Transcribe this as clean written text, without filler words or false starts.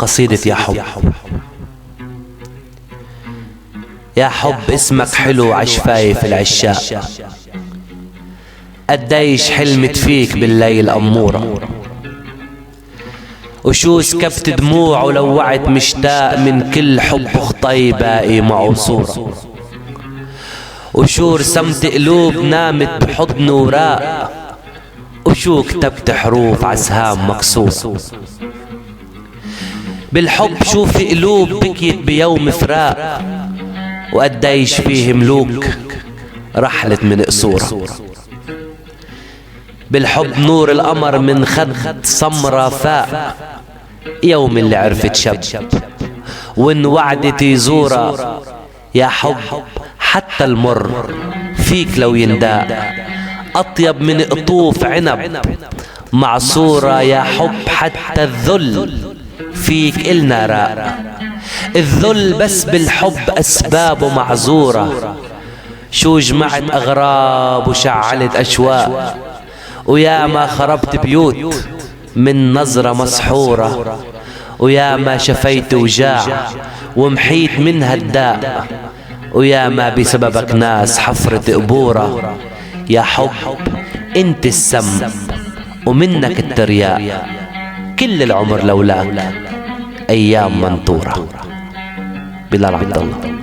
قصيدة يا حب. يا حب اسمك حلو عشفايف العشاق، قديش حلمت فيك بالليل أمورة، وشو سكبت دموع ولوعت مشتاق من كل حب خطي باقي معه صورة، وشو رسمت قلوب نامت بحضن وراق، وشو كتبت حروف عسهام مكسورة. بالحب شو في قلوب بكيت بيوم فراق، وقديش فيه ملوك رحلت من قصورة. بالحب نور القمر من خد سمرة فاق، يوم اللي عرفت شب وان وعدت يزورة. يا حب حتى المر فيك لو ينداق، أطيب من قطوف عنب معصورة. يا حب حتى الذل فيك إلنا راق، الذل بس بالحب أسبابه معذورة. شو جمعت أغراب وشعلت أشواق، ويا ما خربت بيوت من نظرة مسحورة، ويا ما شفيت وجاع ومحيت منها الداء، ويا ما بسببك ناس حفرت قبورة. يا حب انت السم ومنك الترياق، كل العمر لولاك أيام منطورة. بلال عبد الله.